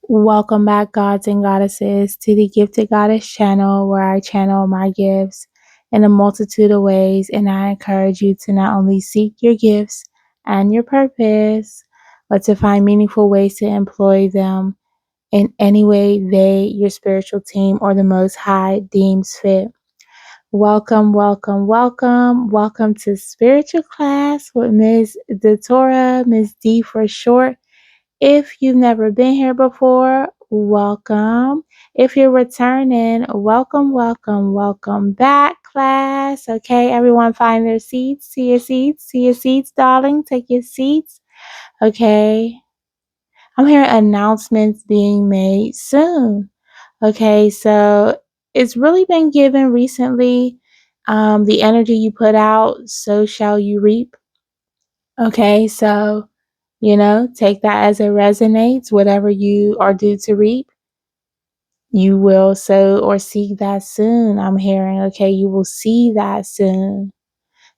Welcome back, gods and goddesses, to the Gifted Goddess channel where I channel my gifts in a multitude of ways. And I encourage you to not only seek your gifts and your purpose, but to find meaningful ways to employ them in any way your spiritual team, or the Most High deems fit. Welcome, welcome, welcome. Welcome to spiritual class with Ms. Datora, Ms. D for short. If you've never been here before, welcome. If you're returning, welcome, welcome, welcome back, class. Okay, everyone find their seats. To your seats, to your seats, darling. Take your seats. Okay. I'm hearing announcements being made soon. Okay, so it's really been given recently. The energy you put out, so shall you reap. Okay, so take that as it resonates. Whatever you are due to reap, you will sow or seek that soon. I'm hearing, okay, you will see that soon.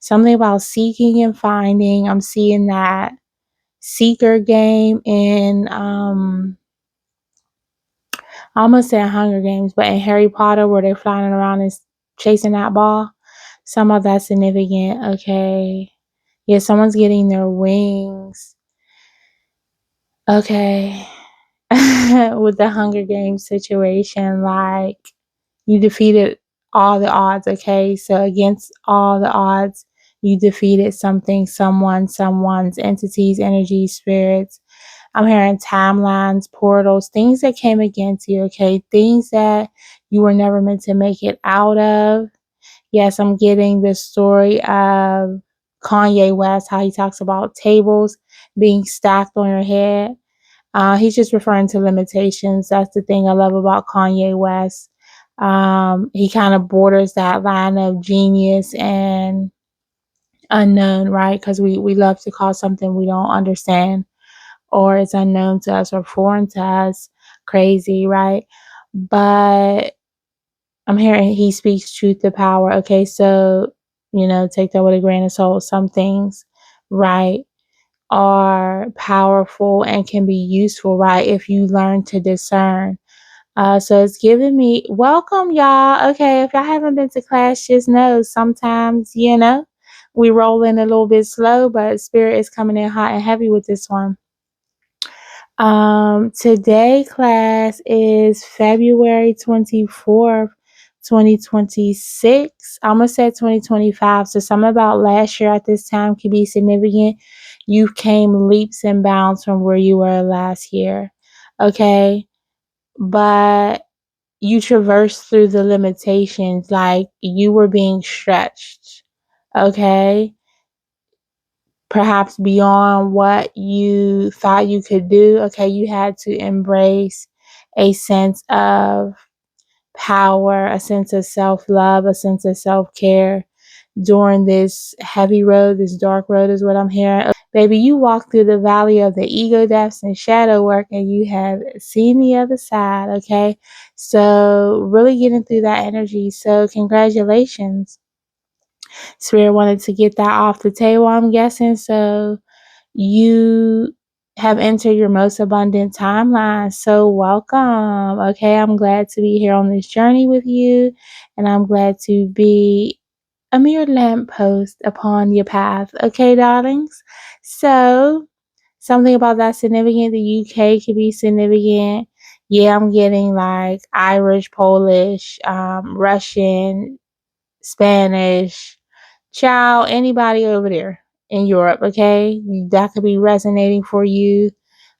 Something about seeking and finding. I'm seeing that seeker game in, I almost said Hunger Games, but in Harry Potter where they're flying around and chasing that ball. Some of that's significant, okay. Yeah, someone's getting their wings. Okay. With the Hunger Games situation, like you defeated all the odds, okay? So against all the odds, you defeated something, someone's entities, energies, spirits. I'm hearing timelines, portals, things that came against you, okay? Things that you were never meant to make it out of. Yes, I'm getting the story of Kanye West, how he talks about tables being stacked on your head. He's just referring to limitations. That's the thing I love about Kanye West. He kind of borders that line of genius and unknown, right? Because we love to call something we don't understand or it's unknown to us or foreign to us crazy, right? But I'm hearing he speaks truth to power. Okay, so take that with a grain of salt. Some things, right, are powerful and can be useful, right, if you learn to discern. So it's giving me welcome, y'all. Okay, if y'all haven't been to class, just know sometimes, we roll in a little bit slow, but spirit is coming in hot and heavy with this one. Today class is February 24th, 2026. I'm gonna say 2025. So something about last year at this time could be significant. You came leaps and bounds from where you were last year. Okay. But you traversed through the limitations, like you were being stretched. Okay. Perhaps beyond what you thought you could do. Okay, you had to embrace a sense of power, a sense of self-love, a sense of self-care during this heavy road, this dark road is what I'm hearing. Baby, you walk through the valley of the ego depths and shadow work and you have seen the other side, okay? So really getting through that energy. So congratulations. Spirit wanted to get that off the table, I'm guessing. So you have entered your most abundant timeline. So welcome. Okay, I'm glad to be here on this journey with you, and I'm glad to be a mere lamppost upon your path. Okay, darlings. So something about that significant. The UK could be significant. Yeah, I'm getting like Irish, Polish, Russian, Spanish, child, anybody over there in Europe, okay? That could be resonating for you.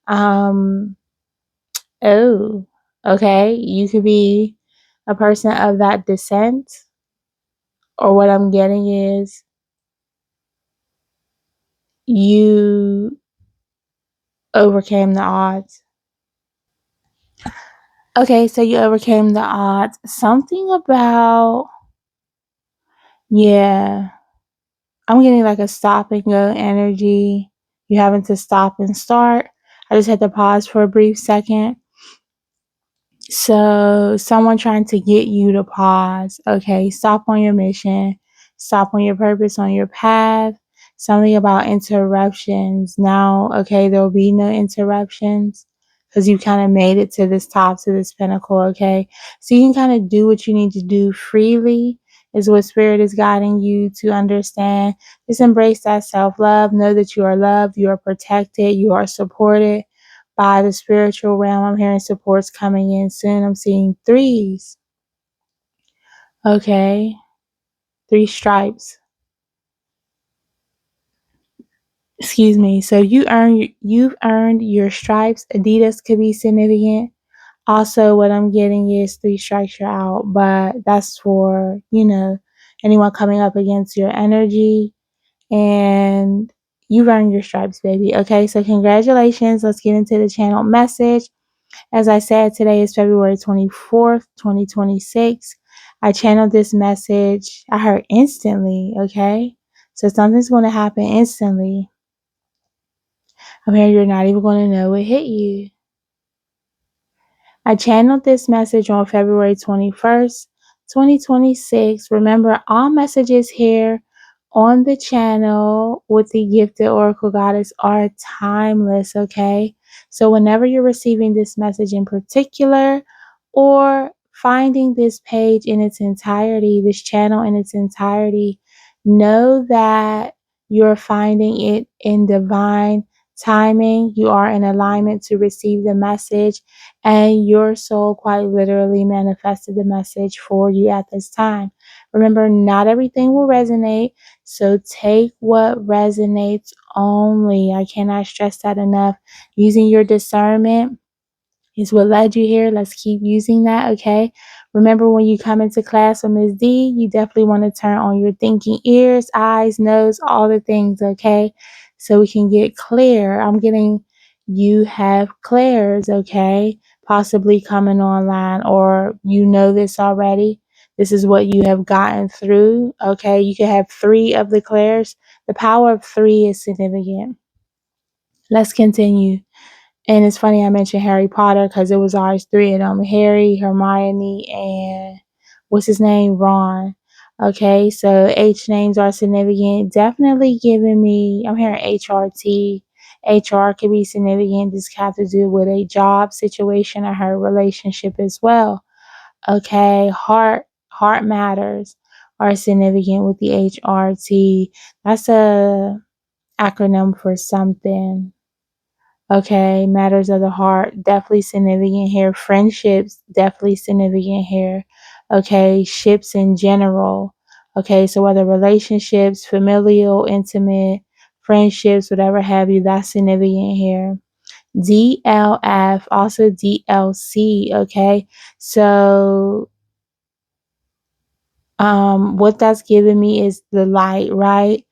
Um, oh, okay. You could be a person of that descent, or what I'm getting is you overcame the odds. Okay, so you overcame the odds. Something about, yeah, I'm getting like a stop and go energy. You having to stop and start. I just had to pause for a brief second. So someone trying to get you to pause. Okay, stop on your mission, stop on your purpose, on your path. Something about interruptions. Now, okay, there will be no interruptions. because you kind of made it to this top, to this pinnacle, okay? So you can kind of do what you need to do freely, is what Spirit is guiding you to understand. Just embrace that self-love. Know that you are loved, you are protected, you are supported by the spiritual realm. I'm hearing support's coming in soon. I'm seeing threes, okay? 3 stripes. Excuse me. So you've earned your stripes. Adidas could be significant. Also, what I'm getting is 3 strikes you're out, but that's for, anyone coming up against your energy, and you've earned your stripes, baby. Okay, so congratulations. Let's get into the channel message. As I said, today is February 24th, 2026. I channeled this message. I heard instantly, okay? So something's going to happen instantly. I'm here, you're not even going to know it hit you. I channeled this message on February 21st, 2026. Remember, all messages here on the channel with the Gifted Oracle Goddess are timeless, okay? So whenever you're receiving this message in particular, or finding this page in its entirety, this channel in its entirety, know that you're finding it in divine timing. You are in alignment to receive the message, and your soul quite literally manifested the message for you at this time. Remember, not everything will resonate, so take what resonates only. I cannot stress that enough. Using your discernment is what led you here. Let's keep using that, okay? Remember, when you come into class with Ms. D, you definitely want to turn on your thinking ears, eyes, nose, all the things, okay? So we can get clear. I'm getting you have clairs, okay? Possibly coming online, or you know this already. This is what you have gotten through, okay? You can have 3 of the clairs. The power of 3 is significant. Let's continue. And it's funny I mentioned Harry Potter because it was always 3 of them: Harry, Hermione, and what's his name? Ron. Okay, so H names are significant. Definitely giving me, I'm hearing HRT. HR could be significant. This has to do with a job situation or her relationship as well. Okay, heart matters are significant with the HRT. That's a acronym for something. Okay, matters of the heart, definitely significant here. Friendships, definitely significant here. Okay, ships in general. Okay, so whether relationships, familial, intimate, friendships, whatever have you, that's significant here. DLF, also DLC. Okay, so what that's giving me is the light, right?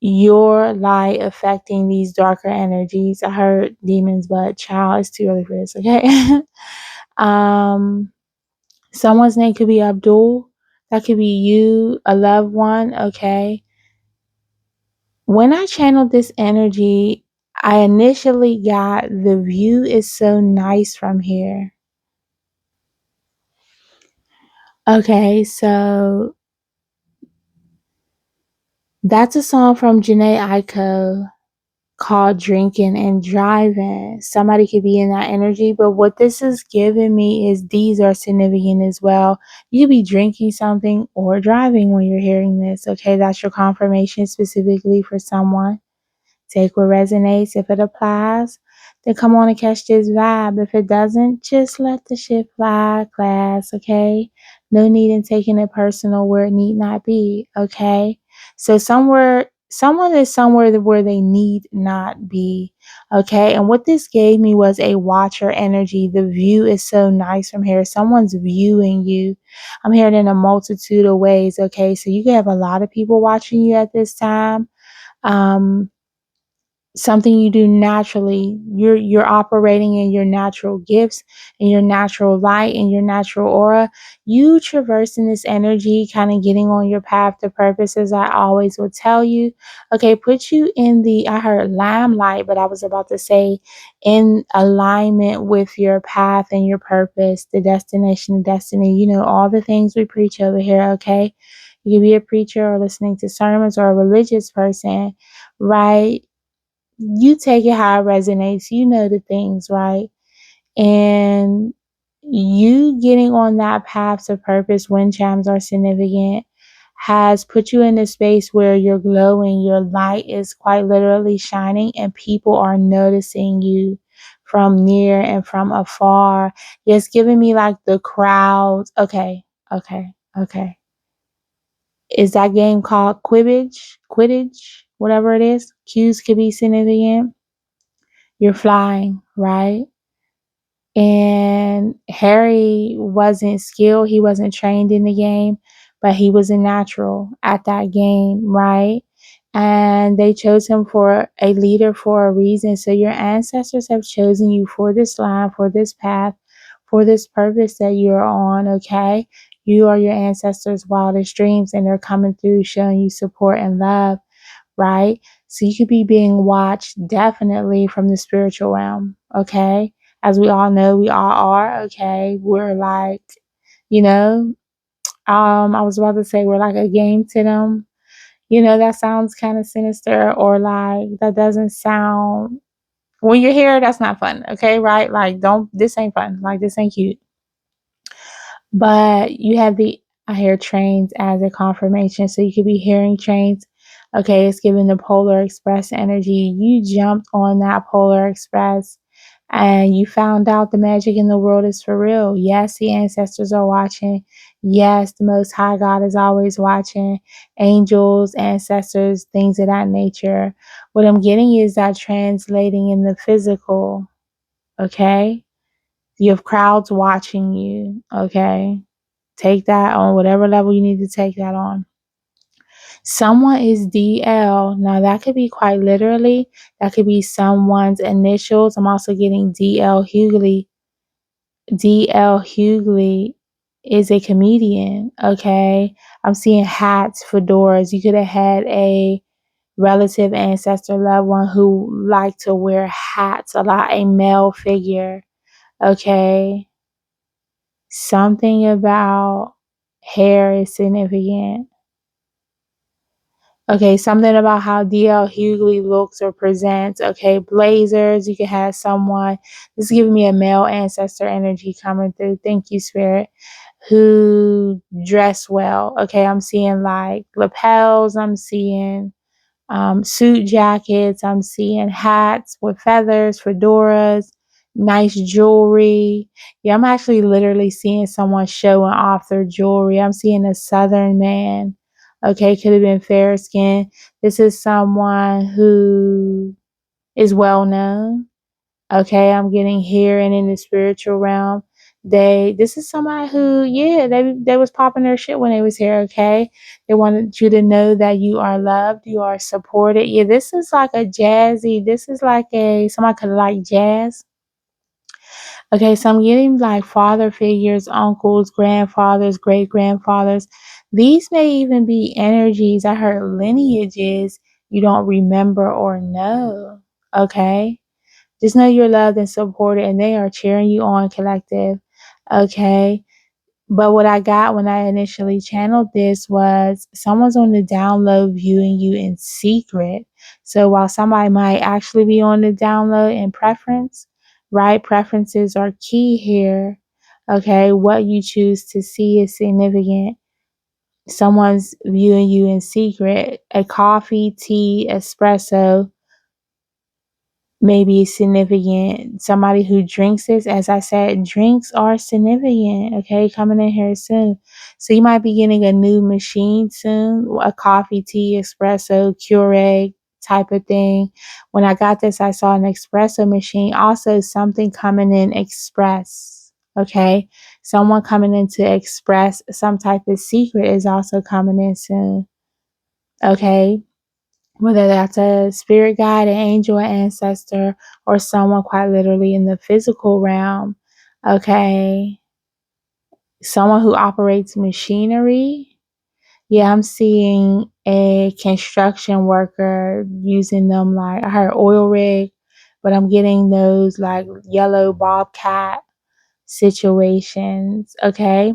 Your light affecting these darker energies. I heard demons, but child, it's too early for this, okay? um, Someone's name could be Abdul. That could be you, a loved one, okay? When I channeled this energy, I initially got the view is so nice from here. Okay, so that's a song from Janae Aiko called Drinking and Driving. Somebody could be in that energy, but what this is giving me is these are significant as well. You could be drinking something or driving when you're hearing this, okay? That's your confirmation specifically for someone. Take what resonates. If it applies, then come on and catch this vibe. If it doesn't, just let the shit fly, class, okay? No need in taking it personal where it need not be, okay? So someone is somewhere where they need not be, okay? And what this gave me was a watcher energy. The view is so nice from here. Someone's viewing you. I'm hearing in a multitude of ways, okay? So you can have a lot of people watching you at this time. Something you do naturally. You're operating in your natural gifts and your natural light and your natural aura. You traversing this energy, kind of getting on your path to purpose, as I always will tell you. Okay, put you in the, I heard limelight, but I was about to say in alignment with your path and your purpose, the destination, the destiny, all the things we preach over here, okay? You could be a preacher or listening to sermons, or a religious person, right? You take it how it resonates. You know the things, right? And you getting on that path to purpose, wind chimes are significant, has put you in a space where you're glowing, your light is quite literally shining, and people are noticing you from near and from afar. It's giving me like the crowds. Okay. Is that game called Quidditch? Quidditch? Whatever it is. Cues could be significant. You're flying, right? And Harry wasn't skilled, he wasn't trained in the game, but he was a natural at that game, right? And they chose him for a leader for a reason. So your ancestors have chosen you for this line, for this path, for this purpose that you're on, okay? You are your ancestors' wildest dreams, and they're coming through showing you support and love, right? So you could be being watched definitely from the spiritual realm, okay? As we all know, we all are, okay? We're like, you know, I was about to say we're like a game to them. That sounds kind of sinister, or like that doesn't sound, when you're here, that's not fun, okay? Right? Like, this ain't fun. Like, this ain't cute. But you have I hear trains as a confirmation. So you could be hearing trains. Okay, it's giving the Polar Express energy. You jumped on that Polar Express and you found out the magic in the world is for real. Yes, the ancestors are watching. Yes, the Most High God is always watching. Angels, ancestors, things of that nature. What I'm getting is that translating in the physical. Okay? You have crowds watching you. Okay? Take that on whatever level you need to take that on. Someone is DL. Now, that could be quite literally. That could be someone's initials. I'm also getting DL Hughley. DL Hughley is a comedian, okay? I'm seeing hats, fedoras. You could have had a relative, ancestor, loved one who liked to wear hats a lot, a male figure, okay? Something about hair is significant. Okay, something about how DL Hughley looks or presents. Okay, blazers. You could have someone, this is giving me a male ancestor energy coming through. Thank you, Spirit. Who dress well. Okay, I'm seeing like lapels. I'm seeing suit jackets. I'm seeing hats with feathers, fedoras, nice jewelry. Yeah, I'm actually literally seeing someone showing off their jewelry. I'm seeing a Southern man. Okay, could have been fair skin. This is someone who is well known. Okay, I'm getting here and in the spiritual realm. This is somebody who, yeah, they was popping their shit when they was here, okay? They wanted you to know that you are loved, you are supported. Yeah, this is like this is like somebody could like jazz. Okay, so I'm getting like father figures, uncles, grandfathers, great grandfathers. These may even be energies. I heard lineages you don't remember or know. Okay. Just know you're loved and supported, and they are cheering you on, collective. Okay. But what I got when I initially channeled this was someone's on the download viewing you in secret. So while somebody might actually be on the download in preference, right? Preferences are key here. Okay. What you choose to see is significant. Someone's viewing you in secret. A coffee, tea, espresso, maybe significant. Somebody who drinks this, as I said, drinks are significant, okay, coming in here soon. So you might be getting a new machine soon, a coffee, tea, espresso, Keurig type of thing. When I got this, I saw an espresso machine, also something coming in express, okay? Someone coming in to express some type of secret is also coming in soon, okay? Whether that's a spirit guide, an angel, an ancestor, or someone quite literally in the physical realm. Okay. Someone who operates machinery. Yeah, I'm seeing a construction worker using them, like I heard oil rig, but I'm getting those like yellow bobcat situations. Okay.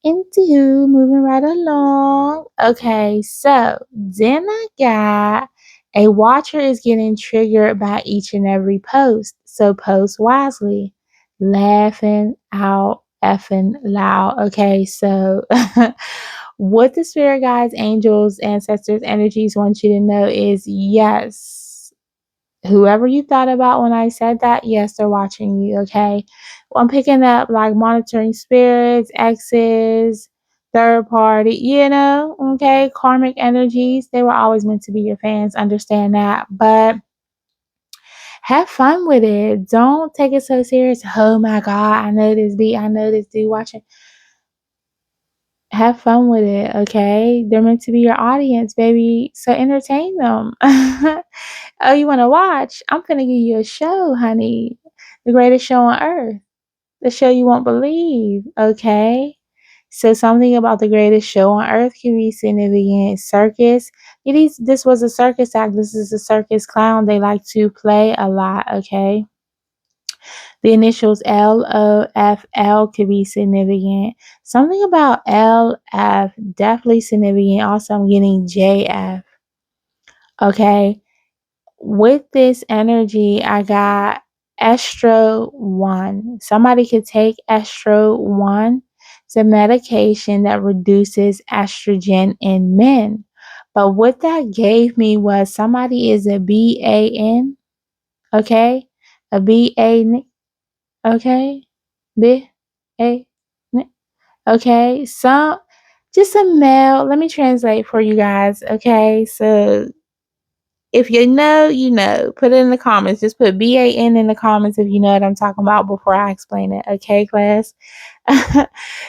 Into moving right along. Okay, so then I got a watcher is getting triggered by each and every post. So post wisely. laughing out effing loud. Okay, so what the spirit guides, angels, ancestors, energies want you to know is yes, whoever you thought about when I said that, yes, they're watching you. Okay, well, I'm picking up like monitoring spirits, exes, third party, okay, karmic energies. They were always meant to be your fans, understand that, but have fun with it. Don't take it so serious. Oh my God, I know this beat, I know this dude watching. Have fun with it, okay? They're meant to be your audience, baby. So entertain them. Oh, you want to watch? I'm finna give you a show, honey. The greatest show on earth. The show you won't believe, okay? So something about the greatest show on earth can be significant. Circus. This was a circus act. This is a circus clown. They like to play a lot, okay? The initials LOFL could be significant. Something about LF, definitely significant. Also, I'm getting JF. Okay. With this energy, I got Estro 1. Somebody could take Estro 1. It's a medication that reduces estrogen in men. But what that gave me was somebody is a BAN. Okay. A BA. Okay. B A N. Okay. So just a male. Let me translate for you guys. Okay. So if you know, you know. Put it in the comments. Just put BAN in the comments if you know what I'm talking about before I explain it. Okay, class?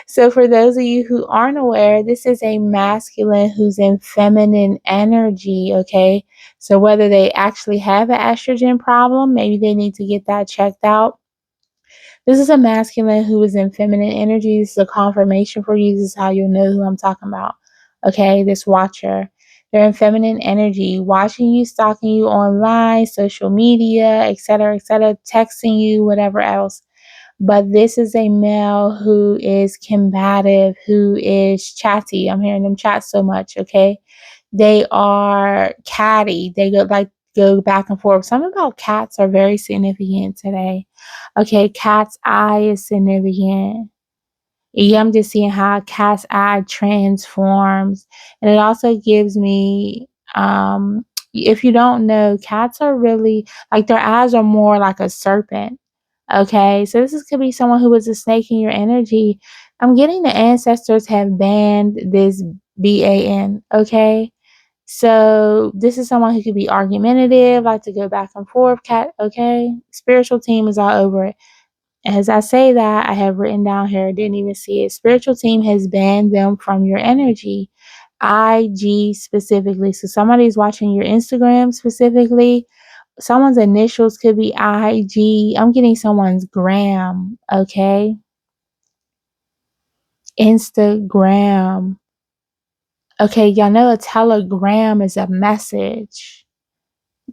So for those of you who aren't aware, this is a masculine who's in feminine energy, okay? So whether they actually have an estrogen problem, maybe they need to get that checked out. This is a masculine who is in feminine energy. This is a confirmation for you. This is how you'll know who I'm talking about. Okay, this watcher. They're in feminine energy, watching you, stalking you online, social media, etc., texting you, whatever else. But this is a male who is combative, who is chatty. I'm hearing them chat so much, okay? They are catty. They go back and forth. Something about cats are very significant today. Okay, cat's eye is significant. Yeah, I'm just seeing how a cat's eye transforms. And it also gives me, if you don't know, cats are really, like their eyes are more like a serpent. Okay, so could be someone who was a snake in your energy. I'm getting the ancestors have banned this BAN. Okay, so this is someone who could be argumentative, like to go back and forth. Cat. Okay, spiritual team is all over it. As I say that, I have written down here, didn't even see it. Spiritual team has banned them from your energy. IG specifically. So somebody's watching your Instagram specifically. Someone's initials could be IG. I'm getting someone's gram. Okay. Instagram. Okay. Y'all know a telegram is a message.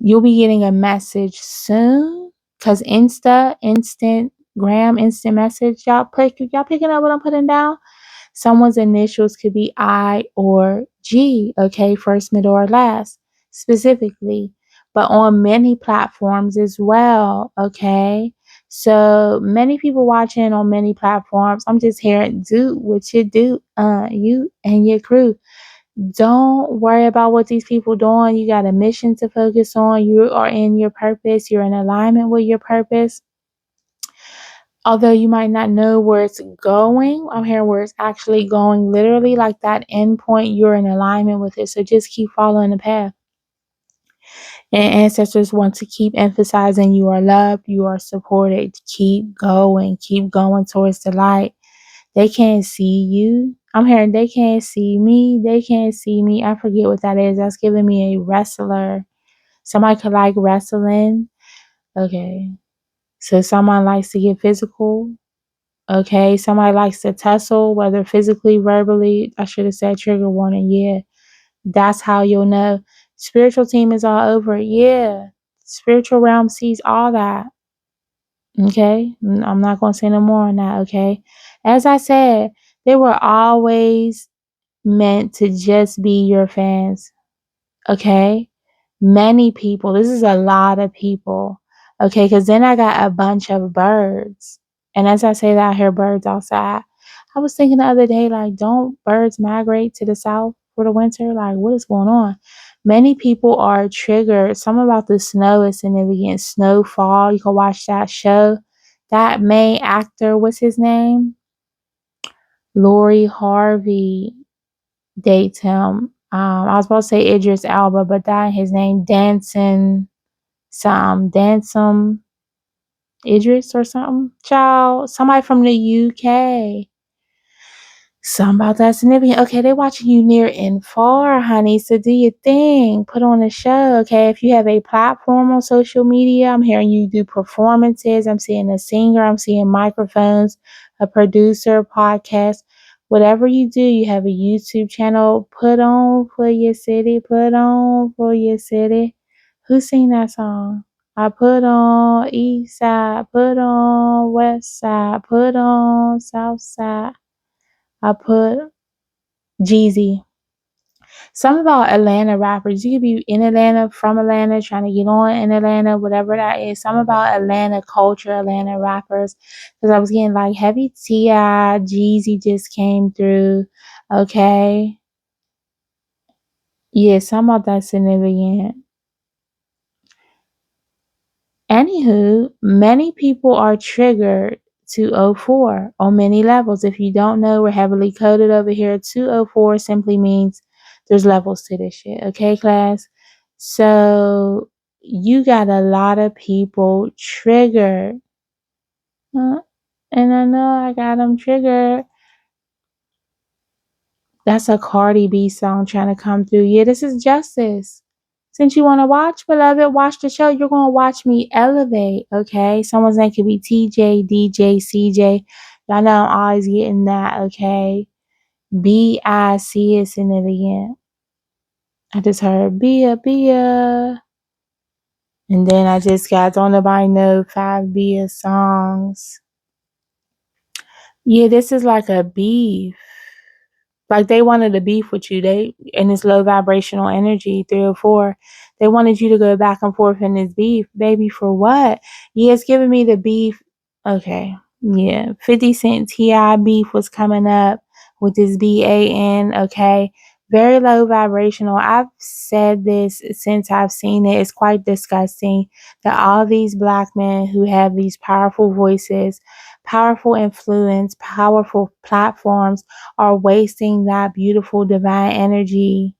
You'll be getting a message soon. Cause instant gram, instant message. Y'all picking up what I'm putting down? Someone's initials could be I or G, okay, first, middle, or last, specifically, but on many platforms as well, okay? So many people watching on many platforms. I'm just hearing, do what you do, you and your crew. Don't worry about what these people doing. You got a mission to focus on. You are in your purpose. You're in alignment with your purpose. Although you might not know where it's going, I'm hearing where it's actually going, literally like that end point, you're in alignment with it. So just keep following the path. And ancestors want to keep emphasizing you are loved, you are supported. Keep going towards the light. They can't see you. I'm hearing they can't see me. They can't see me. I forget what that is. That's giving me a wrestler. Somebody could like wrestling. Okay. So someone likes to get physical. Okay, somebody likes to tussle, whether physically, verbally. I should have said trigger warning. Yeah, that's how you'll know. Spiritual team is all over it. Yeah, spiritual realm sees all that. Okay, I'm not going to say no more on that. Okay, as I said, they were always meant to just be your fans. Okay, many people. This is a lot of people. Okay, because then I got a bunch of birds. And as I say that, I hear birds outside. I was thinking the other day, like, don't birds migrate to the south for the winter? Like, what is going on? Many people are triggered. Some about the snow is significant. Snowfall. You can watch that show. That main actor, what's his name? Lori Harvey dates him. I was about to say Idris Elba, but that his name Dancing Idris or something. Child, somebody from the UK. Something about that significant. Okay, they watching you near and far, honey. So do your thing. Put on a show, okay? If you have a platform on social media, I'm hearing you do performances. I'm seeing a singer. I'm seeing microphones, a producer, podcast. Whatever you do, you have a YouTube channel. Put on for your city. Put on for your city. Who sing that song? I put on east side. Put on west side. Put on south side. I put Jeezy. Something about Atlanta rappers. You could be in Atlanta, from Atlanta, trying to get on in Atlanta, whatever that is. Something about Atlanta culture, Atlanta rappers. Because I was getting like heavy T.I., Jeezy just came through. Okay. Yeah, something about that significant. Anywho, many people are triggered 204 on many levels. If you don't know, we're heavily coded over here. 204 simply means there's levels to this shit. Okay, class? So you got a lot of people triggered. And I know I got them triggered. That's a Cardi B song trying to come through. Yeah, this is justice. Since you want to watch, beloved, watch the show. You're going to watch me elevate, okay? Someone's name could be TJ, DJ, CJ. Y'all know I'm always getting that, okay? B-I-C is significant. I just heard Bia. And then I just got Don't Nobody Know 5 Bia songs. Yeah, this is like a beef. Like they wanted to beef with you. They in this low vibrational energy, 304. They wanted you to go back and forth in this beef. Baby, for what? Yeah, it's giving me the beef. Okay. Yeah. 50 Cent T.I. beef was coming up with this BAN. Okay. Very low vibrational. I've said this since I've seen it. It's quite disgusting that all these black men who have these powerful voices, powerful influence, powerful platforms are wasting that beautiful divine energy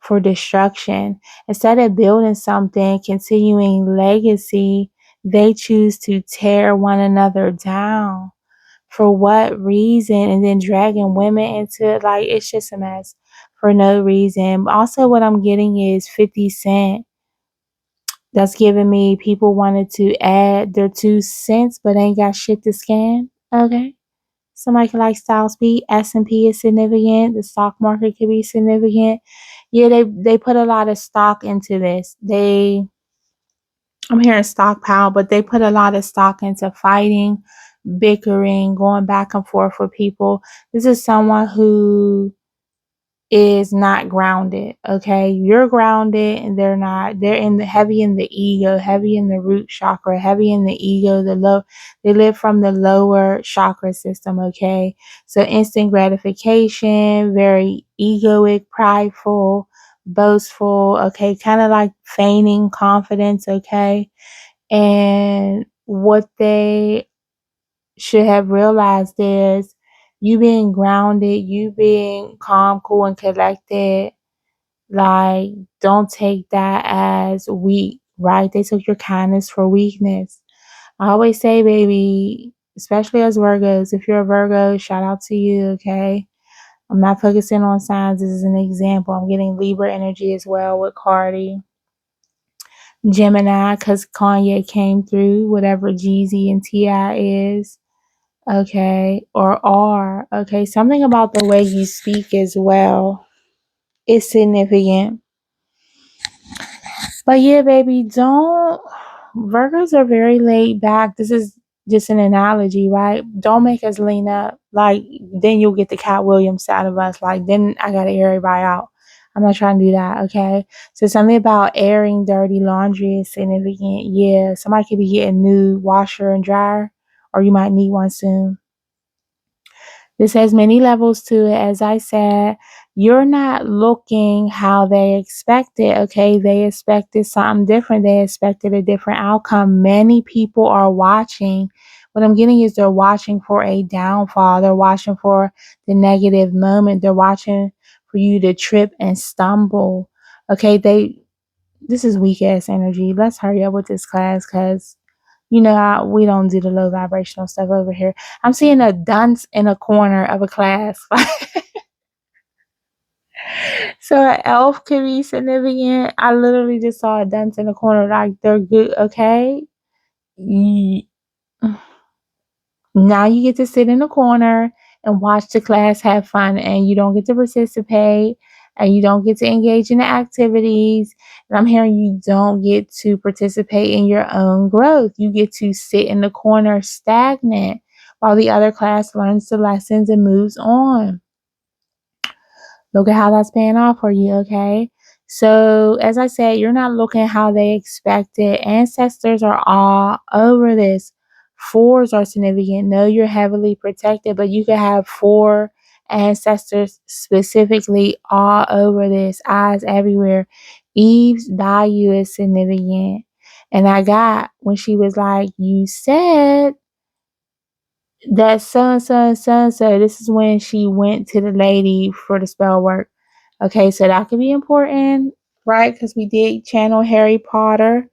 for destruction. Instead of building something, continuing legacy, they choose to tear one another down. For what reason? And then dragging women into it. Like, it's just a mess for no reason. Also, what I'm getting is 50 Cent. That's giving me people wanted to add their 2 cents, but ain't got shit to scan. Okay. Somebody could like Styles P. S&P is significant. The stock market could be significant. Yeah, they put a lot of stock into this. I'm hearing stockpile, but they put a lot of stock into fighting, bickering, going back and forth with people. This is someone who is not grounded. Okay, you're grounded and they're not. They're in the heavy in the ego, heavy in the root chakra, heavy in the ego. They live from the lower chakra system. Okay, so instant gratification, very egoic, prideful, boastful. Okay, kind of like feigning confidence. Okay, and what they should have realized is you being grounded, you being calm, cool, and collected. Like, don't take that as weak, right? They took your kindness for weakness. I always say, baby, especially as Virgos, if you're a Virgo, shout out to you, okay? I'm not focusing on signs. This is an example. I'm getting Libra energy as well with Cardi. Gemini, because Kanye came through, whatever Jeezy and T.I. is. Okay, or are. Okay, something about the way you speak as well is significant. But yeah, baby, don't. Virgos are very laid back. This is just an analogy, right? Don't make us lean up. Like, then you'll get the Cat Williams side of us. Like, then I gotta air everybody out. I'm not trying to do that, okay? So something about airing dirty laundry is significant. Yeah, somebody could be getting new washer and dryer or you might need one soon. This has many levels to it. As I said, you're not looking how they expected, okay? They expected something different. They expected a different outcome. Many people are watching. What I'm getting is they're watching for a downfall. They're watching for the negative moment. They're watching for you to trip and stumble. Okay, this is weak ass energy. Let's hurry up with this class because you know how we don't do the low vibrational stuff over here. I'm seeing a dunce in a corner of a class. So an elf could be significant. I literally just saw a dunce in a corner. Like they're good, okay? Now you get to sit in the corner and watch the class have fun, and you don't get to participate, and you don't get to engage in the activities. And I'm hearing you don't get to participate in your own growth. You get to sit in the corner stagnant while the other class learns the lessons and moves on. Look at how that's paying off for you, okay? So, as I said, you're not looking how they expected. Ancestors are all over this. Fours are significant. No, you're heavily protected, but you could have four ancestors specifically all over this, eyes everywhere. Eve's value is significant. And I got when she was like, you said that so. This is when she went to the lady for the spell work. Okay, so that could be important, right? Because we did channel Harry Potter.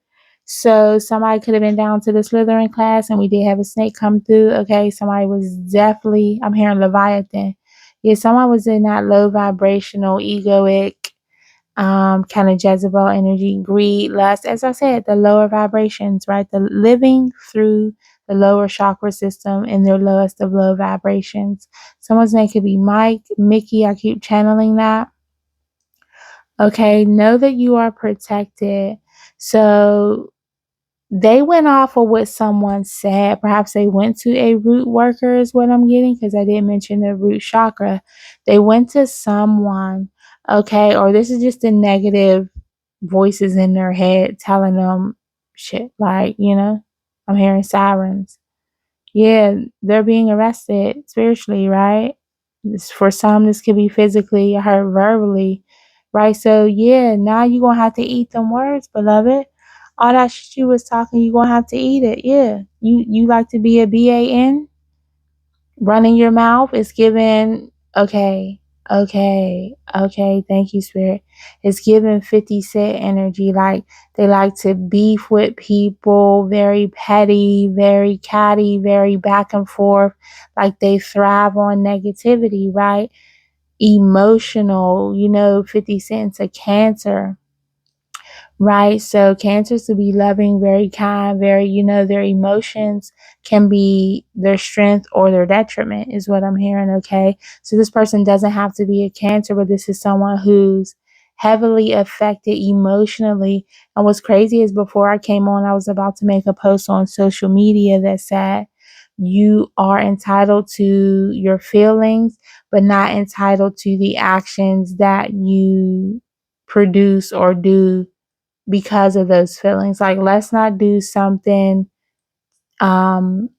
So somebody could have been down to the Slytherin class and we did have a snake come through. Okay, somebody was definitely, I'm hearing Leviathan. Yeah, someone was in that low vibrational, egoic, kind of Jezebel energy, greed, lust. As I said, the lower vibrations, right? The living through the lower chakra system in their lowest of low vibrations. Someone's name could be Mike, Mickey. I keep channeling that. Okay, know that you are protected. So they went off of what someone said. Perhaps they went to a root worker is what I'm getting, because I didn't mention the root chakra. They went to someone, okay, or this is just the negative voices in their head telling them shit, like, I'm hearing sirens. Yeah, they're being arrested spiritually, right? For some, this could be physically, I heard verbally, right? So, yeah, now you're going to have to eat them words, beloved. All that shit you was talking, you're going to have to eat it. Yeah. You like to be a BAN? Running your mouth is given, okay, thank you, Spirit. It's given 50 Cent energy. Like, they like to beef with people, very petty, very catty, very back and forth. Like, they thrive on negativity, right? Emotional, 50 Cent's a Cancer. Right. So cancers to be loving, very kind, very, their emotions can be their strength or their detriment is what I'm hearing. Okay. So this person doesn't have to be a cancer, but this is someone who's heavily affected emotionally. And what's crazy is before I came on, I was about to make a post on social media that said, you are entitled to your feelings, but not entitled to the actions that you produce or do because of those feelings. Like, let's not do something, I'm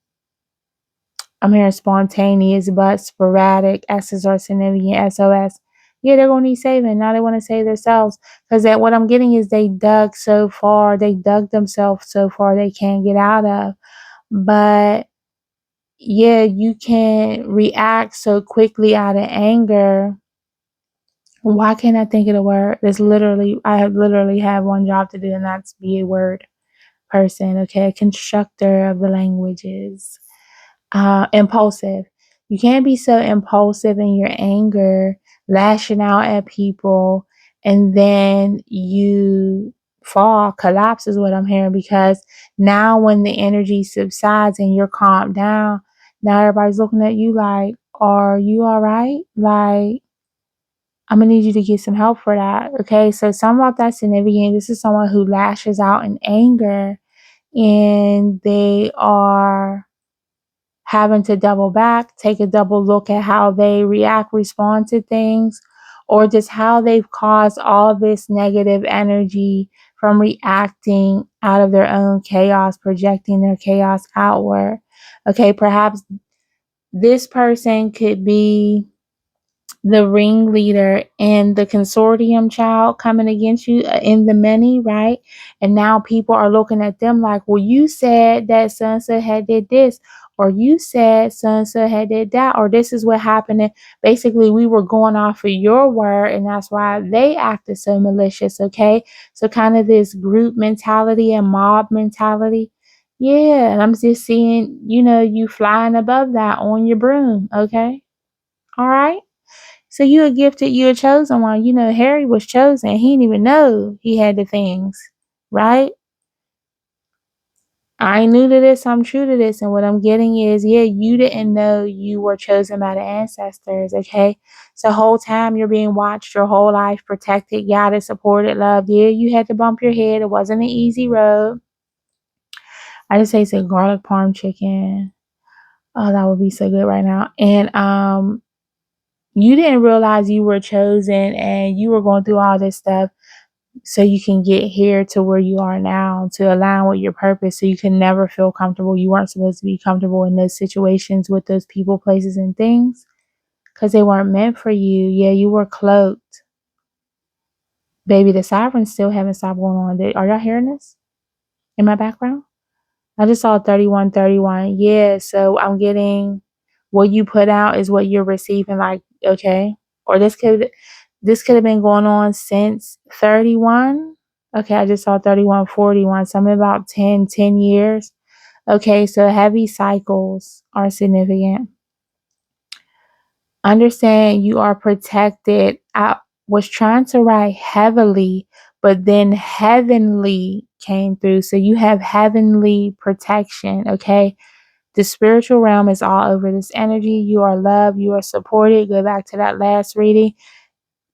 hearing spontaneous but sporadic. S's are significant. SOS. Yeah, they're going to need saving. Now they want to save themselves. Because what I'm getting is they dug so far. They dug themselves so far they can't get out of. But, yeah, you can react so quickly out of anger. Why can't I think of the word? I have literally have one job to do, and that's be a word person, okay, a constructor of the languages. Impulsive. You can't be so impulsive in your anger, lashing out at people, and then you collapse is what I'm hearing, because now when the energy subsides and you're calmed down, now everybody's looking at you like, are you all right? Like, I'm going to need you to get some help for that, okay? So some of that's significant. This is someone who lashes out in anger, and they are having to double back, take a double look at how they respond to things, or just how they've caused all this negative energy from reacting out of their own chaos, projecting their chaos outward. Okay, perhaps this person could be the ringleader in the consortium child coming against you in the many, right? And now people are looking at them like, well, you said that so-and-so had did this, or you said so-and-so had did that, or this is what happened. And basically, we were going off of your word, and that's why they acted so malicious, okay? So kind of this group mentality and mob mentality. Yeah, and I'm just seeing, you flying above that on your broom, okay? All right? So you a gifted, you a chosen one. Harry was chosen. He didn't even know he had the things, right? I ain't new to this. I'm true to this. And what I'm getting is, yeah, you didn't know you were chosen by the ancestors, okay? So whole time you're being watched your whole life, protected, guided, supported, loved. Yeah, you had to bump your head. It wasn't an easy road. I just tasted garlic parm chicken. Oh, that would be so good right now. And you didn't realize you were chosen and you were going through all this stuff so you can get here to where you are now, to align with your purpose, so you can never feel comfortable. You weren't supposed to be comfortable in those situations with those people, places, and things because they weren't meant for you. Yeah, you were cloaked. Baby, the sirens still haven't stopped going on. Are y'all hearing this in my background? I just saw 3131. Yeah, so I'm getting what you put out is what you're receiving, like, okay. Or this could have been going on since 31. Okay, I just saw 3141. Something about 10 years. Okay, so heavy cycles are significant. Understand you are protected. I was trying to write heavily, but then heavenly came through. So you have heavenly protection, okay? The spiritual realm is all over this energy. You are loved. You are supported. Go back to that last reading.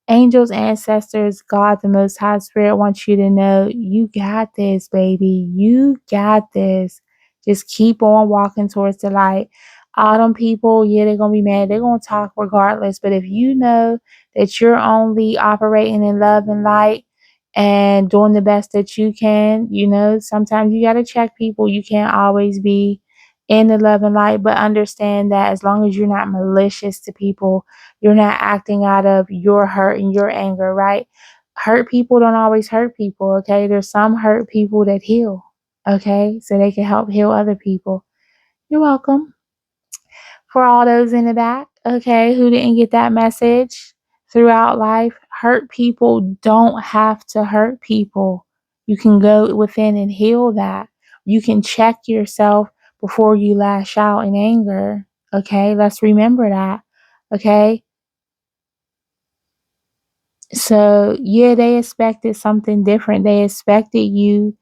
Angels, ancestors, God, the Most High Spirit wants you to know you got this, baby. You got this. Just keep on walking towards the light. All them people, yeah, they're going to be mad. They're going to talk regardless. But if you know that you're only operating in love and light and doing the best that you can, sometimes you got to check people. You can't always be in the love and light, but understand that as long as you're not malicious to people, you're not acting out of your hurt and your anger, right? Hurt people don't always hurt people, okay? There's some hurt people that heal, okay? So they can help heal other people. You're welcome. For all those in the back, okay, who didn't get that message throughout life, hurt people don't have to hurt people. You can go within and heal that. You can check yourself before you lash out in anger, okay? Let's remember that, okay? So, yeah, they expected something different. They expected you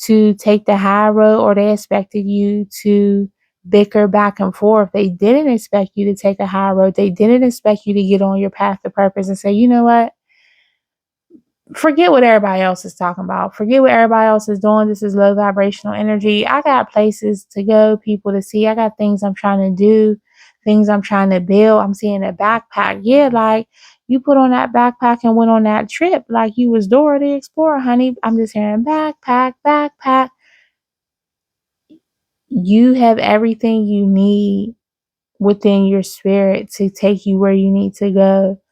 to take the high road, or they expected you to bicker back and forth. They didn't expect you to take a high road. They didn't expect you to get on your path to purpose and say, you know what? Forget what everybody else is talking about. Forget what everybody else is doing. This is low vibrational energy. I got places to go, people to see. I got things I'm trying to do, things I'm trying to build. I'm seeing a backpack. Yeah, like you put on that backpack and went on that trip like you was Dora the Explorer, honey. I'm just hearing backpack, backpack. You have everything you need within your spirit to take you where you need to go.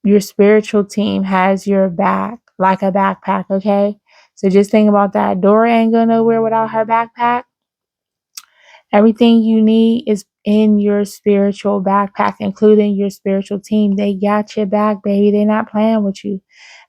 Your spiritual team has your back like a backpack, okay? So just think about that. Dora ain't going nowhere without her backpack. Everything you need is in your spiritual backpack, including your spiritual team. They got your back, baby. They're not playing with you.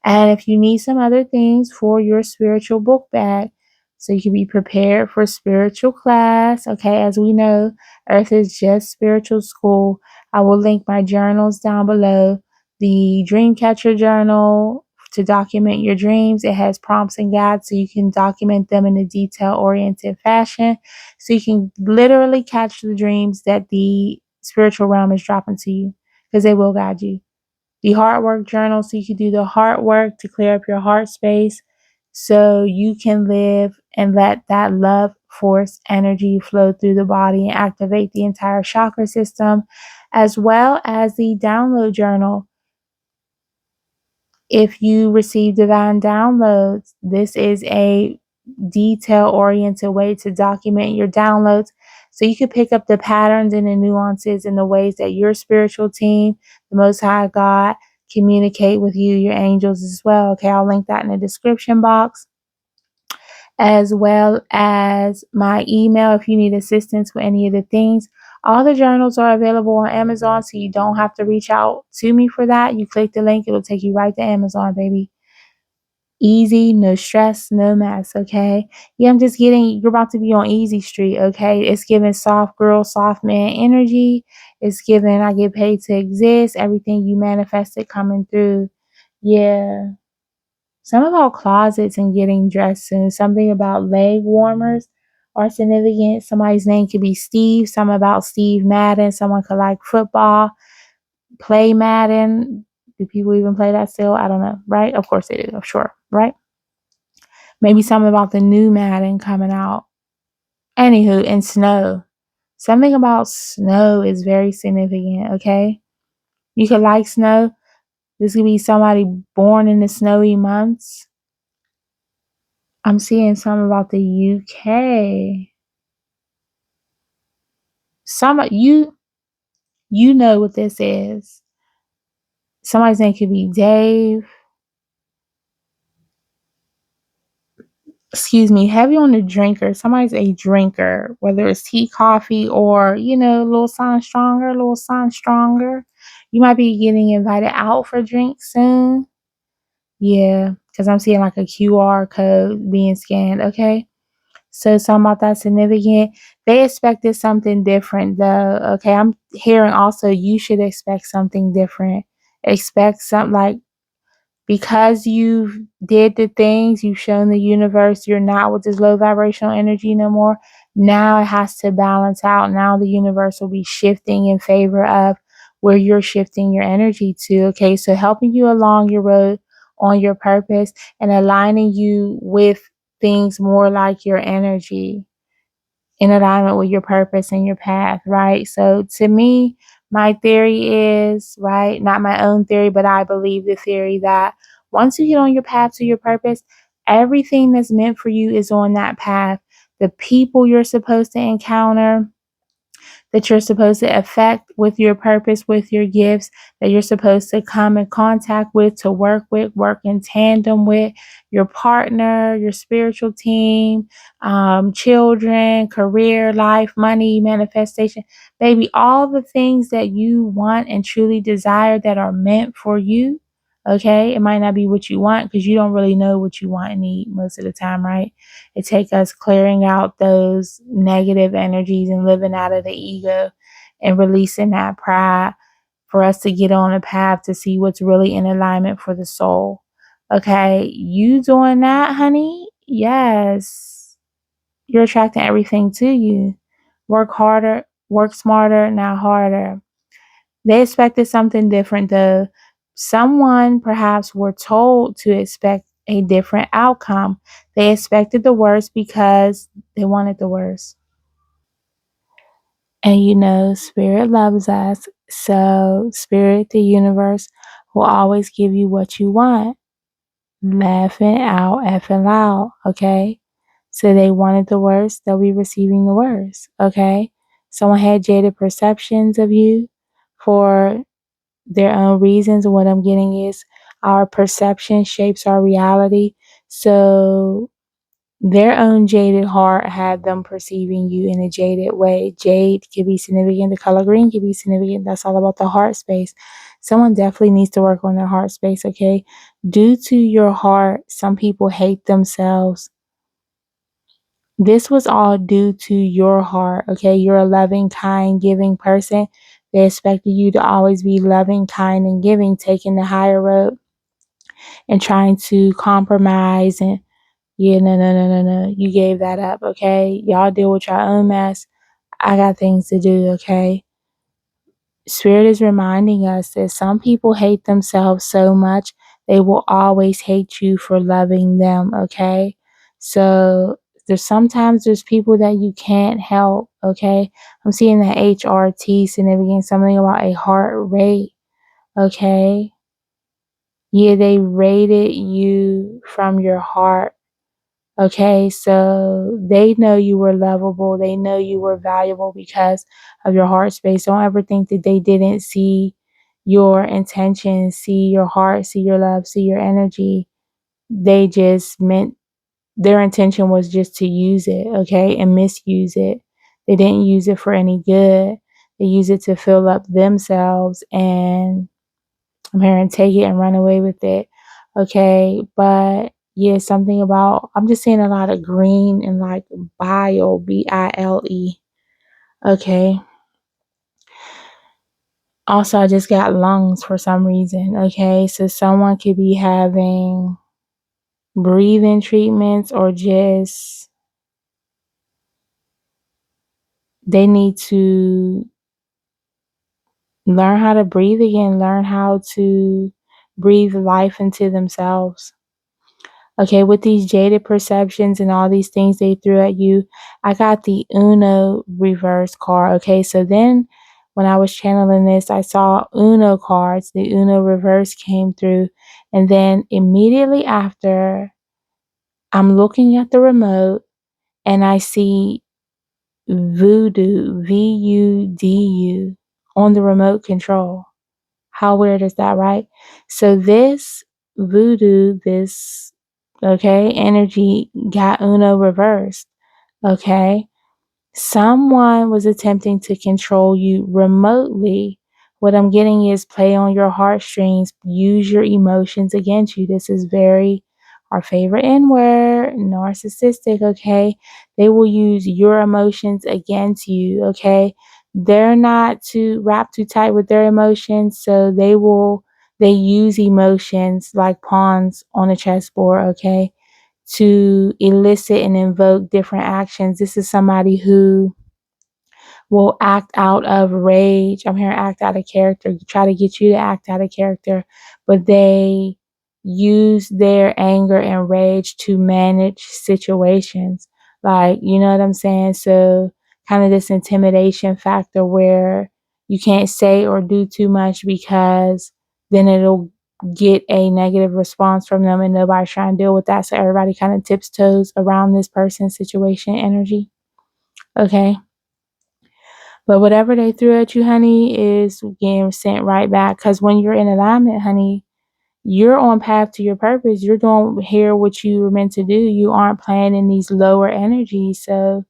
And if you need some other things for your spiritual book bag, so you can be prepared for spiritual class. Okay, as we know, Earth is just spiritual school. I will link my journals down below. The Dreamcatcher journal to document your dreams. It has prompts and guides so you can document them in a detail-oriented fashion. So you can literally catch the dreams that the spiritual realm is dropping to you because they will guide you. The heart work journal, so you can do the heart work to clear up your heart space so you can live and let that love force energy flow through the body and activate the entire chakra system, as well as the download journal. If you receive divine downloads, this is a detail-oriented way to document your downloads So you can pick up the patterns and the nuances and the ways that your spiritual team, the Most High God, communicate with you, your angels as well. Okay, I'll link that in the description box, as well as my email if you need assistance with any of the things. All the journals are available on Amazon, so you don't have to reach out to me for that. You click the link, it'll take you right to Amazon, baby. Easy, no stress, no mess, okay? Yeah, I'm just getting, you're about to be on easy street, okay? It's giving soft girl, soft man energy. It's giving, I get paid to exist. Everything you manifested coming through. Yeah. Some about closets and getting dressed soon. Something about leg warmers are significant. Somebody's name could be Steve. Some about Steve Madden. Someone could like football, play Madden. Do people even play that still? I don't know, right? Of course they do, I'm sure, right? Maybe something about the new Madden coming out. Anywho, and snow. Something about snow is very significant, okay? You could like snow. This could be somebody born in the snowy months. I'm seeing something about the UK. Some you know what this is. Somebody's name could be Dave. Excuse me, heavy on the drinker. Somebody's a drinker, whether it's tea, coffee, or, you know, a little something stronger, a little something stronger. You might be getting invited out for drinks soon. Yeah, because I'm seeing like a QR code being scanned. Okay. So something about that significant. They expected something different though. Okay. I'm hearing also you should expect something different. Expect something like, because you did the things, you've shown the universe you're not with this low vibrational energy no more. Now it has to balance out. Now the universe will be shifting in favor of where you're shifting your energy to. Okay, so helping you along your road on your purpose and aligning you with things more like your energy in alignment with your purpose and your path, right? So to me, my theory is, right, not my own theory, but I believe the theory that once you get on your path to your purpose, everything that's meant for you is on that path. The people you're supposed to encounter, that you're supposed to affect with your purpose, with your gifts, that you're supposed to come in contact with, to work in tandem with your partner, your spiritual team, children, career, life, money, manifestation. Baby, all the things that you want and truly desire that are meant for you. Okay, it might not be what you want because you don't really know what you want and need most of the time, right? It takes us clearing out those negative energies and living out of the ego and releasing that pride for us to get on a path to see what's really in alignment for the soul. Okay, you doing that, honey? Yes. You're attracting everything to you. Work harder, work smarter, not harder. They expected something different though. Someone perhaps were told to expect a different outcome. They expected the worst because they wanted the worst. And you know, Spirit loves us. So, Spirit, the universe, will always give you what you want. Laughing out, effing loud. Okay. So they wanted the worst, they'll be receiving the worst. Okay. Someone had jaded perceptions of you for their own reasons. And what I'm getting is our perception shapes our reality. So their own jaded heart had them perceiving you in a jaded way. Jade could be significant. The color green could be significant. That's all about the heart space. Someone definitely needs to work on their heart space, okay? Due to your heart, some people hate themselves. This was all due to your heart, okay? You're a loving, kind, giving person. They expected you to always be loving, kind, and giving, taking the higher road and trying to compromise. And yeah, no. You gave that up, okay? Y'all deal with your own mess. I got things to do, okay? Spirit is reminding us that some people hate themselves so much, they will always hate you for loving them, okay? So there's people that you can't help, okay? I'm seeing the HRT significant, something about a heart rate, okay? Yeah, they rated you from your heart. Okay, so they know you were lovable. They know you were valuable because of your heart space. Don't ever think that they didn't see your intentions, see your heart, see your love, see your energy. They just meant their intention was just to use it, okay, and misuse it. They didn't use it for any good. They use it to fill up themselves and I'm here and take it and run away with it. Okay. But yeah, something about, I'm just seeing a lot of green and like bile, Bile. Okay. Also, I just got lungs for some reason. Okay. So someone could be having breathing treatments or just they need to learn how to breathe again, learn how to breathe life into themselves. Okay, with these jaded perceptions and all these things they threw at you, I got the Uno reverse card. Okay, so then when I was channeling this, I saw Uno cards. The Uno reverse came through. And then immediately after, I'm looking at the remote and I see Voodoo, VUDU, on the remote control. How weird is that, right? So this voodoo, this, okay, energy got Uno reversed, okay? Someone was attempting to control you remotely. What I'm getting is play on your heartstrings, use your emotions against you. This is very our favorite N word, narcissistic, okay? They will use your emotions against you, okay? They're not too wrapped too tight with their emotions, so they use emotions like pawns on a chessboard, okay? To elicit and invoke different actions. This is somebody who will act out of rage. I'm here to act out of character, try to get you to act out of character, but they use their anger and rage to manage situations. Like, you know what I'm saying? So, kind of this intimidation factor where you can't say or do too much because then it'll get a negative response from them and nobody's trying to deal with that. So, everybody kind of tiptoes around this person's situation energy. Okay. But whatever they threw at you, honey, is getting sent right back. Because when you're in alignment, honey, you're on path to your purpose. You're doing here what you were meant to do. You aren't playing in these lower energies. So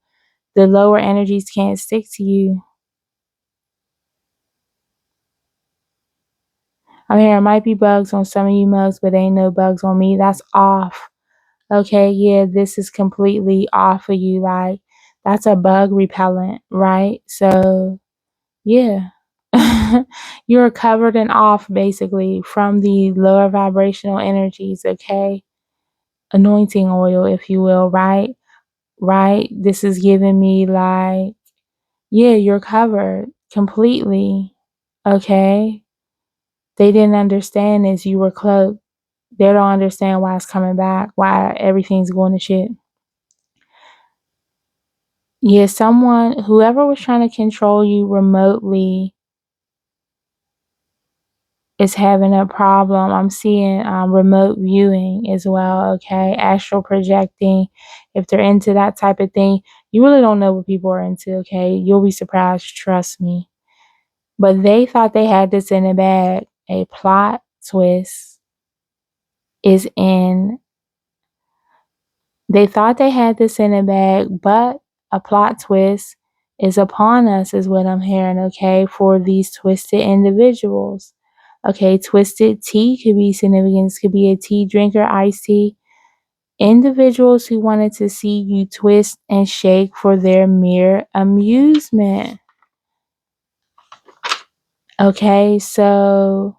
the lower energies can't stick to you. I mean, there might be bugs on some of you mugs, but ain't no bugs on me. That's off. Okay, yeah, this is completely off of you. Like, that's a bug repellent, right? So yeah. You're covered and off basically from the lower vibrational energies, okay? Anointing oil, if you will, right? Right? This is giving me like, yeah, you're covered completely, okay? They didn't understand this. You were cloaked. They don't understand why it's coming back, why everything's going to shit. Yeah, whoever was trying to control you remotely is having a problem. I'm seeing remote viewing as well, okay? Astral projecting. If they're into that type of thing, you really don't know what people are into, okay? You'll be surprised, trust me. But they thought they had this in a bag. A plot twist is in. They thought they had this in a bag, but a plot twist is upon us, is what I'm hearing, okay? For these twisted individuals. Okay, twisted tea could be significance, could be a tea drinker, iced tea. Individuals who wanted to see you twist and shake for their mere amusement. Okay, so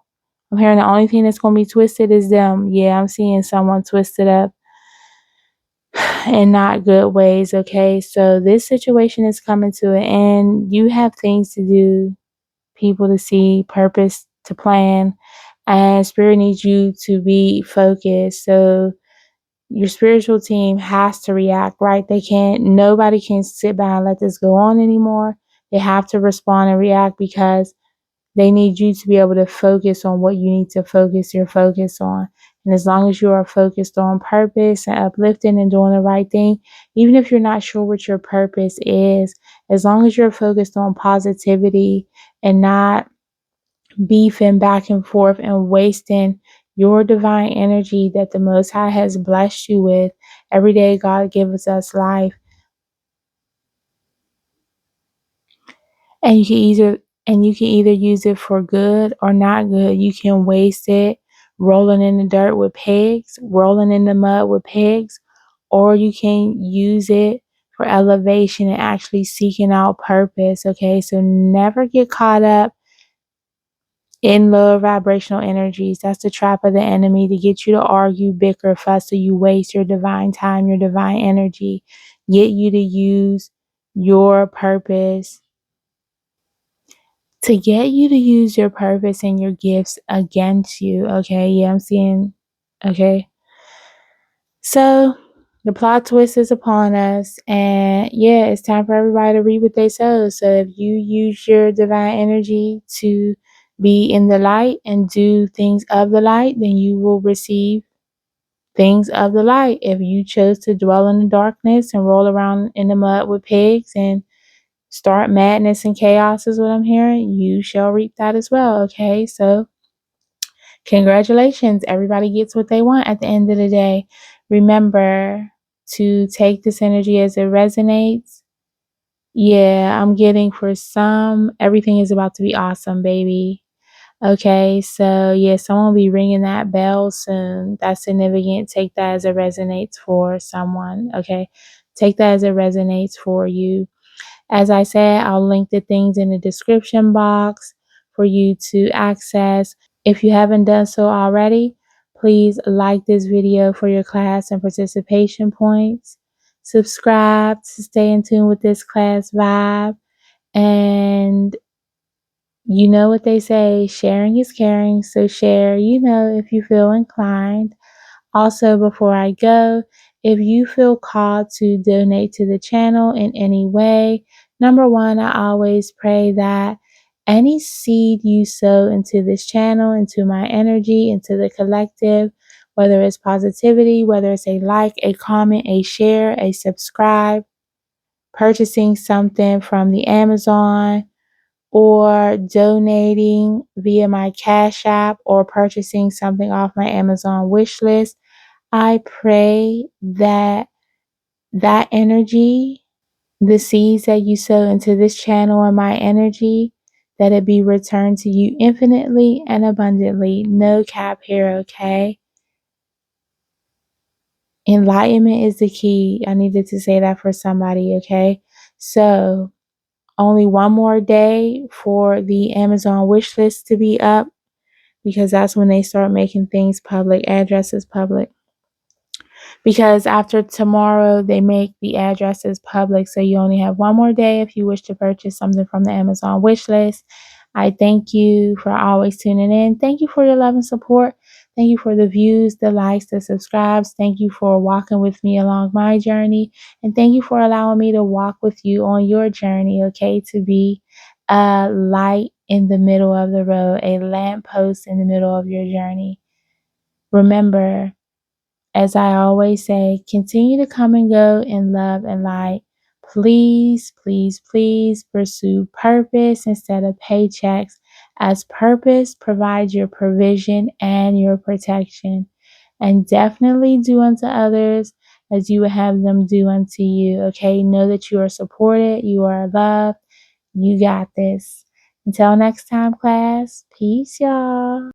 I'm hearing the only thing that's going to be twisted is them. Yeah, I'm seeing someone twisted up in not good ways. Okay, so this situation is coming to an end. You have things to do, people to see, purpose to plan, and spirit needs you to be focused. So your spiritual team has to react, right? Nobody can sit back and let this go on anymore. They have to respond and react because they need you to be able to focus on what you need to focus your focus on. And as long as you are focused on purpose and uplifting and doing the right thing, even if you're not sure what your purpose is, as long as you're focused on positivity and not beefing back and forth and wasting your divine energy that the Most High has blessed you with. Every day God gives us life. And you can either use it for good or not good. You can waste it rolling in the dirt with pigs, rolling in the mud with pigs, or you can use it for elevation and actually seeking out purpose. Okay, so never get caught up in low vibrational energies. That's the trap of the enemy, to get you to argue, bicker, fuss, so you waste your divine time, your divine energy, get you to use your purpose, to get you to use your purpose and your gifts against you. Okay, yeah, I'm seeing. Okay, so the plot twist is upon us, and yeah, it's time for everybody to reap what they sow. So if you use your divine energy to be in the light and do things of the light, then you will receive things of the light. If you chose to dwell in the darkness and roll around in the mud with pigs and start madness and chaos, is what I'm hearing, you shall reap that as well. Okay, so congratulations. Everybody gets what they want at the end of the day. Remember to take this energy as it resonates. Yeah, I'm getting for some, everything is about to be awesome, baby. Okay, so yeah, someone will be ringing that bell soon. That's significant. Take that as it resonates for someone. Okay, take that as it resonates for you. As I said, I'll link the things in the description box for you to access. If you haven't done so already, please like this video for your class and participation points. Subscribe to stay in tune with this class vibe. And you know what they say, sharing is caring. So share, if you feel inclined. Also, before I go, if you feel called to donate to the channel in any way, number one, I always pray that any seed you sow into this channel, into my energy, into the collective, whether it's positivity, whether it's a like, a comment, a share, a subscribe, purchasing something from the Amazon, or donating via my Cash App, or purchasing something off my Amazon wish list, I pray that that energy, the seeds that you sow into this channel and my energy, that it be returned to you infinitely and abundantly. No cap here, okay? Enlightenment is the key. I needed to say that for somebody, okay? So, only one more day for the Amazon wish list to be up, because that's when they start making things public, addresses public. Because after tomorrow, they make the addresses public. So you only have one more day if you wish to purchase something from the Amazon wish list. I thank you for always tuning in. Thank you for your love and support. Thank you for the views, the likes, the subscribes. Thank you for walking with me along my journey. And thank you for allowing me to walk with you on your journey, okay? To be a light in the middle of the road, a lamppost in the middle of your journey. Remember, as I always say, continue to come and go in love and light. Please, please, please pursue purpose instead of paychecks, as purpose provides your provision and your protection. And definitely do unto others as you would have them do unto you. Okay, know that you are supported, you are loved, you got this. Until next time, class, peace, y'all.